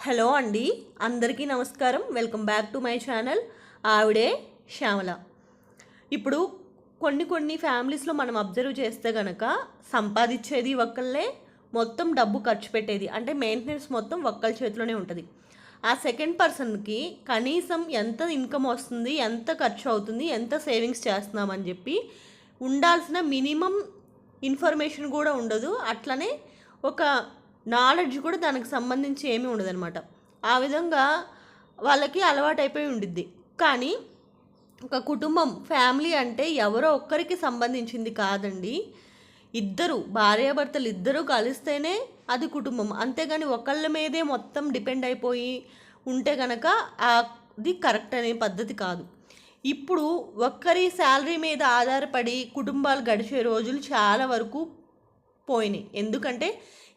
Hello అండి, అందరికీ నమస్కారం. Welcome back to my channel. ఆవిడే శ్యామల. ఇప్పుడు కొన్ని ఫ్యామిలీస్లో మనం అబ్జర్వ్ చేస్తే కనుక సంపాదించేది ఒక్కళ్ళే, మొత్తం డబ్బు ఖర్చు పెట్టేది అంటే మెయింటెనెన్స్ మొత్తం ఒక్కళ్ళ చేతిలోనే ఉంటుంది. ఆ సెకండ్ పర్సన్కి కనీసం ఎంత ఇన్కమ్ వస్తుంది, ఎంత ఖర్చు అవుతుంది, ఎంత సేవింగ్స్ చేస్తున్నామని చెప్పి ఉండాల్సిన మినిమం ఇన్ఫర్మేషన్ కూడా ఉండదు. అట్లనే ఒక నాలెడ్జ్ కూడా దానికి సంబంధించి ఏమీ ఉండదన్నమాట. ఆ విధంగా వాళ్ళకి అలవాటైపోయి ఉండిద్ది. కానీ ఒక కుటుంబం, ఫ్యామిలీ అంటే ఎవరో ఒక్కరికి సంబంధించింది కాదండి. ఇద్దరు భార్యాభర్తలు ఇద్దరూ కలిస్తేనే అది కుటుంబం. అంతేగాని ఒకళ్ళ మీదే మొత్తం డిపెండ్ అయిపోయి ఉంటే కనుక అది కరెక్ట్ అనే పద్ధతి కాదు. ఇప్పుడు ఒక్కరి శాలరీ మీద ఆధారపడి కుటుంబాలు గడిచే రోజులు చాలా వరకు పోయినాయి. ఎందుకంటే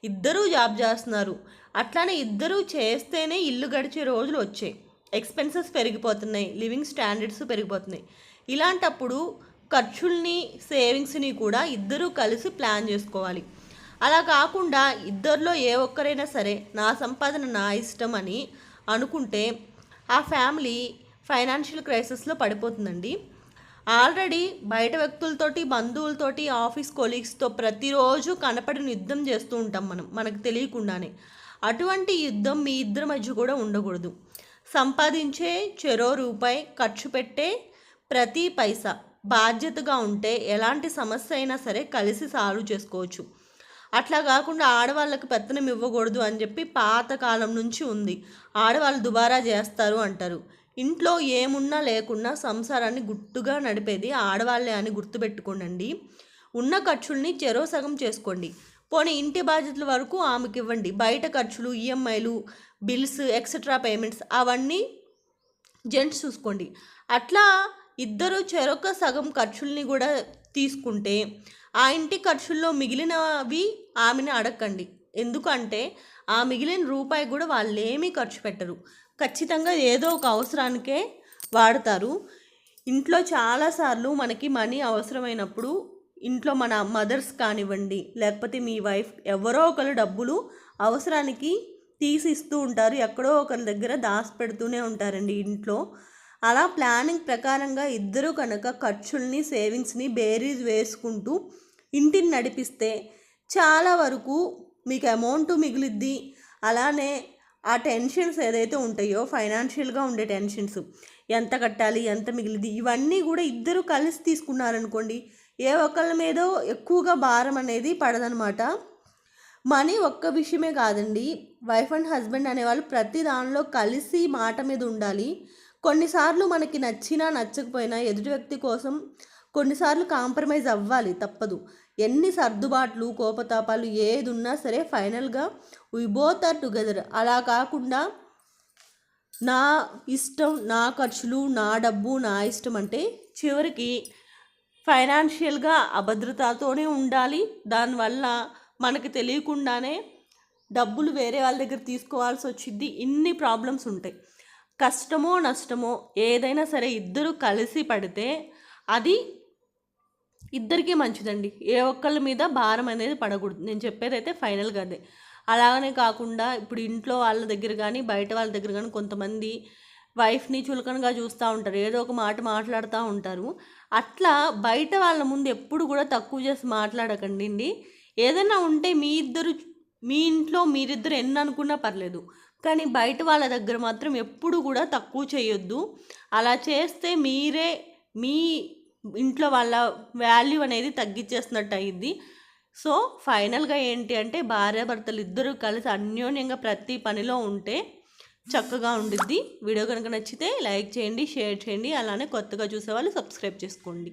ఇద్దరూ జాబ్ చేస్తున్నారు. అట్లానే ఇద్దరూ చేస్తేనే ఇల్లు గడిచే రోజులు వచ్చాయి. ఎక్స్పెన్సెస్ పెరిగిపోతున్నాయి, లివింగ్ స్టాండర్డ్స్ పెరిగిపోతున్నాయి. ఇలాంటప్పుడు ఖర్చుల్ని, సేవింగ్స్ని కూడా ఇద్దరూ కలిసి ప్లాన్ చేసుకోవాలి. అలా కాకుండా ఇద్దరిలో ఏ ఒక్కరైనా సరే నా సంపాదన నా ఇష్టం అని అనుకుంటే ఆ ఫ్యామిలీ ఫైనాన్షియల్ క్రైసిస్లో పడిపోతుందండి. ఆల్రెడీ బయట వ్యక్తులతోటి, బంధువులతోటి, ఆఫీస్ కొలీగ్స్తో ప్రతిరోజు కనపడిన యుద్ధం చేస్తూ ఉంటాం మనకు తెలియకుండానే. అటువంటి యుద్ధం మీ ఇద్దరి మధ్య కూడా ఉండకూడదు. సంపాదించే చెరో రూపాయి, ఖర్చు పెట్టే ప్రతి పైసా బాధ్యతగా ఉంటే ఎలాంటి సమస్య అయినా సరే కలిసి సాల్వ్ చేసుకోవచ్చు. అట్లా కాకుండా ఆడవాళ్ళకి పెత్తనం ఇవ్వకూడదు అని చెప్పి పాతకాలం నుంచి ఉంది. ఆడవాళ్ళు దుబారా చేస్తారు అంటారు. ఇంట్లో ఏమున్నా లేకున్నా సంసారాన్ని గుట్టుగా నడిపేది ఆడవాళ్ళే అని గుర్తుపెట్టుకోండి. ఉన్న ఖర్చుల్ని చెరో సగం చేసుకోండి. పోనీ ఇంటి బాధ్యతల వరకు ఆమెకి ఇవ్వండి. బయట ఖర్చులు, ఈఎంఐలు, బిల్స్, ఎక్సెట్రా పేమెంట్స్ అవన్నీ జెంట్స్ చూసుకోండి. అట్లా ఇద్దరు చెరొక సగం ఖర్చుల్ని కూడా తీసుకుంటే ఆ ఇంటి ఖర్చుల్లో మిగిలినవి ఆమెను అడగండి. ఎందుకంటే ఆ మిగిలిన రూపాయి కూడా వాళ్ళు ఏమీ ఖర్చు పెట్టరు. ఖచ్చితంగా ఏదో ఒక అవసరానికే వాడతారు. ఇంట్లో చాలాసార్లు మనకి మనీ అవసరమైనప్పుడు ఇంట్లో మన మదర్స్ కానివ్వండి, లేకపోతే మీ వైఫ్ ఎవరో ఒకరు డబ్బులు అవసరానికి తీసి ఇస్తూ ఉంటారు. ఎక్కడో ఒకరి దగ్గర దాచి పెడుతూనే ఉంటారండి ఇంట్లో. అలా ప్లానింగ్ ప్రకారంగా ఇద్దరు కనుక ఖర్చుల్ని, సేవింగ్స్ని బేరీజ్ వేసుకుంటూ ఇంటిని నడిపిస్తే చాలా వరకు మీకు అమౌంట్ మిగిలిద్ది. అలానే ఆ టెన్షన్స్ ఏదైతే ఉంటాయో, ఫైనాన్షియల్గా ఉండే టెన్షన్స్, ఎంత కట్టాలి, ఎంత మిగిలింది, ఇవన్నీ కూడా ఇద్దరు కలిసి తీసుకున్నారనుకోండి, ఏ ఒక్కళ్ళ మీదో ఎక్కువగా భారం అనేది పడదనమాట. మనీ ఒక్క విషయమే కాదండి, వైఫ్ అండ్ హస్బెండ్ అనేవాళ్ళు ప్రతి దానిలో కలిసి మాట మీద ఉండాలి. కొన్నిసార్లు మనకి నచ్చినా నచ్చకపోయినా ఎదుటి వ్యక్తి కోసం కొన్నిసార్లు కాంప్రమైజ్ అవ్వాలి, తప్పదు. ఎన్ని సర్దుబాట్లు, కోపతాపాలు ఏది ఉన్నా సరే ఫైనల్గా వి బోత్ ఆర్ టుగెదర్. అలా కాకుండా నా ఇష్టం, నా ఖర్చులు, నా డబ్బు, నా ఇష్టం అంటే చివరికి ఫైనాన్షియల్గా అభద్రతతోనే ఉండాలి. దానివల్ల మనకి తెలియకుండానే డబ్బులు వేరే వాళ్ళ దగ్గర తీసుకోవాల్సి వచ్చింది. ఇన్ని ప్రాబ్లమ్స్ ఉంటాయి. కష్టమో నష్టమో ఏదైనా సరే ఇద్దరు కలిసి పడితే అది ఇద్దరికీ మంచిదండి. ఏ ఒక్కళ్ళ మీద భారం అనేది పడకూడదు. నేను చెప్పేది అయితే ఫైనల్గా అదే. అలాగనే కాకుండా ఇప్పుడు ఇంట్లో వాళ్ళ దగ్గర కానీ, బయట వాళ్ళ దగ్గర కానీ కొంతమంది వైఫ్ని చులకనగా చూస్తూ ఉంటారు, ఏదో ఒక మాట మాట్లాడుతూ ఉంటారు. అట్లా బయట వాళ్ళ ముందు ఎప్పుడు కూడా తక్కువ చేసి మాట్లాడకండి. ఏదైనా ఉంటే మీ ఇంట్లో మీరిద్దరు ఎన్ని అనుకున్నా పర్లేదు, కానీ బయట వాళ్ళ దగ్గర మాత్రం ఎప్పుడు కూడా తక్కువ చేయొద్దు. అలా చేస్తే మీరే మీ ఇంట్లో వాళ్ళ వాల్యూ అనేది తగ్గించేస్తున్నట్టు అయ్యిద్ది. సో ఫైనల్గా ఏంటి అంటే భార్యాభర్తలు ఇద్దరూ కలిసి అన్యోన్యంగా ప్రతి పనిలో ఉంటే చక్కగా ఉండిద్ది. వీడియో కనుక నచ్చితే లైక్ చేయండి, షేర్ చేయండి. అలానే కొత్తగా చూసేవాళ్ళు సబ్స్క్రైబ్ చేసుకోండి.